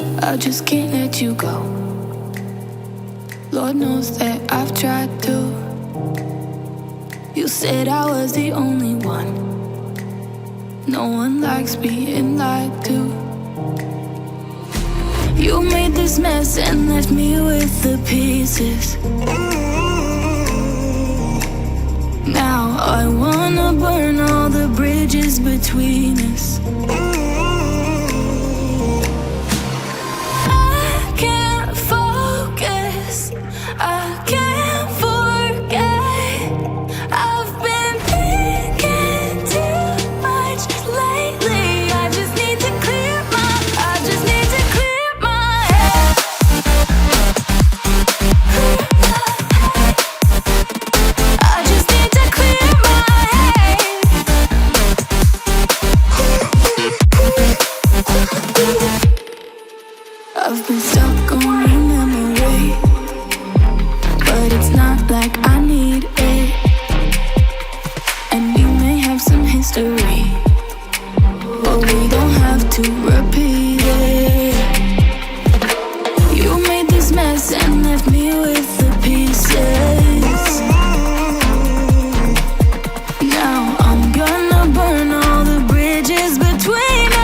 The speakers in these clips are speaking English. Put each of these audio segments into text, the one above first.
I just can't let you go. Lord knows that I've tried to. You said I was the only one. No one likes being lied to. You made this mess and left me with the pieces. Now I wanna burn all the bridges between us. I can't focus, I can't forget. I've been thinking too much lately. I just need to clear my head. I just need to clear my head. I've been stuck on your memory, but it's not like I need it. And we may have some history, but we don't have to repeat it. You made this mess and left me with the pieces. Now I'm gonna burn all the bridges between us.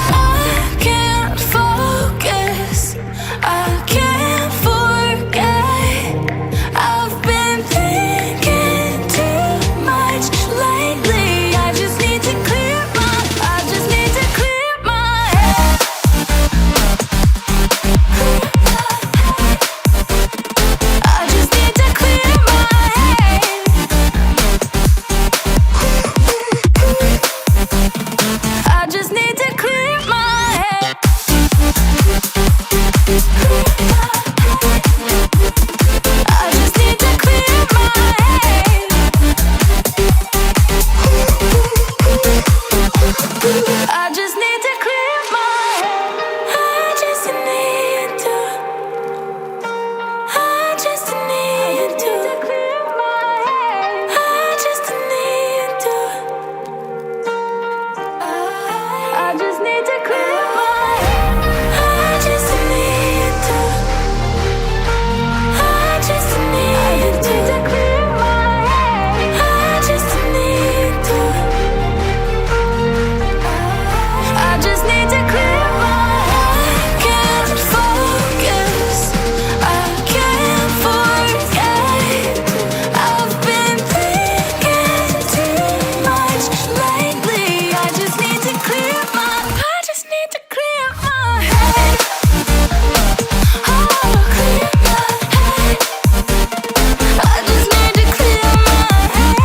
I can't focus, I can't forget. I've been thinking too much lately. I just need to clear my head. I just need to clear my head. I just need to clear my head. I just need to clear my head. I just need to clear my head. I just need to. I just need to clear my head. I just need to. I just need to clear my head. I just need to. I just need to clear my head. I just need to. I just need to clear my head. I can't focus, I can't forget. I've been thinking too much lately. I just need to clear my head. Oh, clear my head. I just need to clear my head.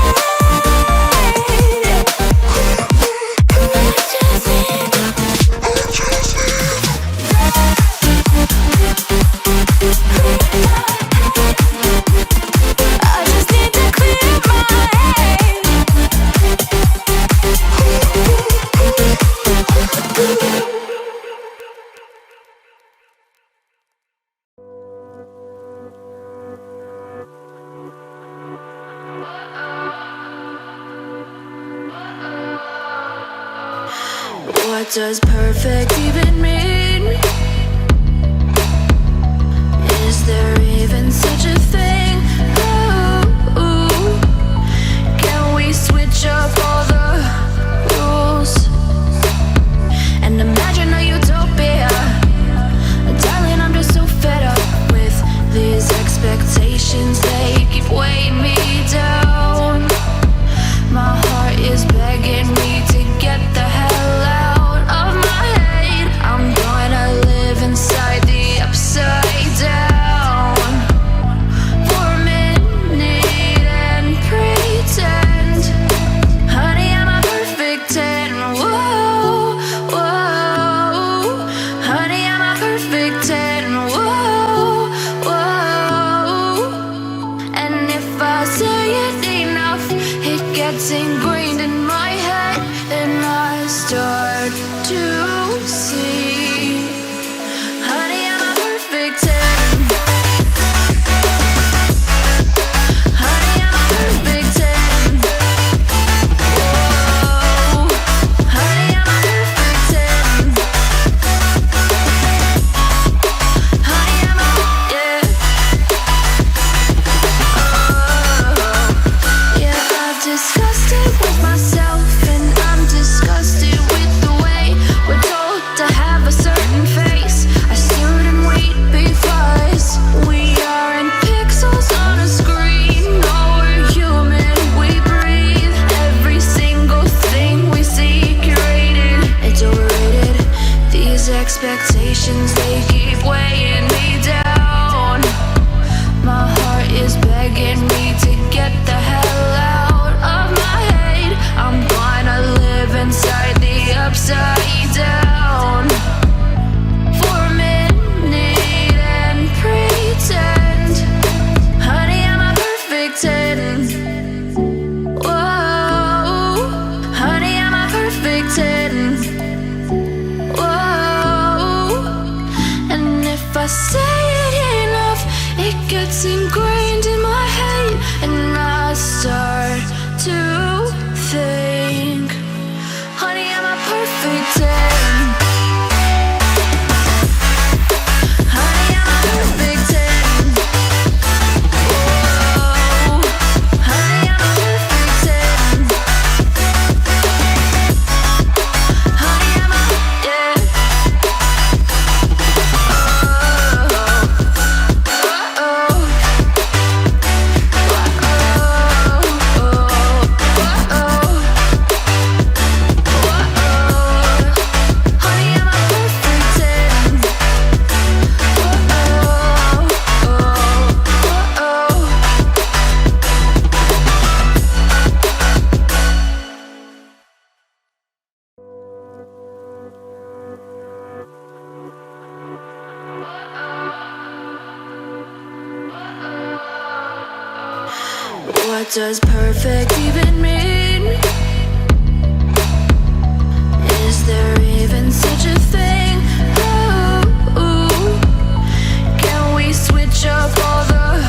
I just need to clear my head. What does perfect even mean? Is there even such a thing? Ooh, can we switch up all the rules and imagine a utopia? Darling, I'm just so fed up with these expectations. They keep weighing me down. My heart is begging me to get the hell out of my head. I'm gonna live inside the upside down. expectations, they keep weighing me down. My heart is begging me to get the hell out of my head. I'm gonna live inside the upside down for a minute and pretend, honey, I'm a perfect 10. Whoa, honey, I'm a perfect 10. Whoa, and if I say it enough, it gets ingrained in my head, and I start to think, honey, I'm a perfect 10. Honey, I'm a perfect 10. Whoa, honey, I'm a perfect 10. Honey, I'm a, yeah. What does perfect even mean? Is there even such a thing? Ooh, can we switch up all the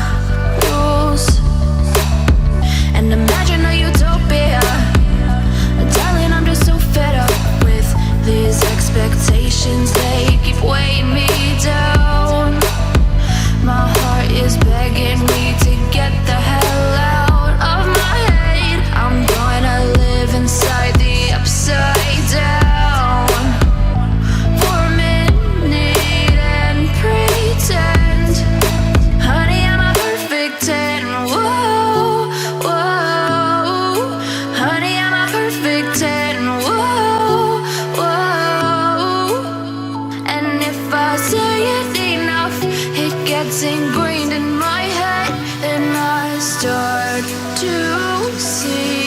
rules and imagine a utopia? Darling, I'm just so fed up with these expectations, they keep weighing me down. My heart is begging me to get the hell out of my head. I'm gonna live inside the upside down for a minute and pretend, honey, I'm a perfect 10. Whoa, whoa, honey, I'm a perfect 10. Whoa, whoa, and if I say it enough, it gets ingrained in my head, and I start to see,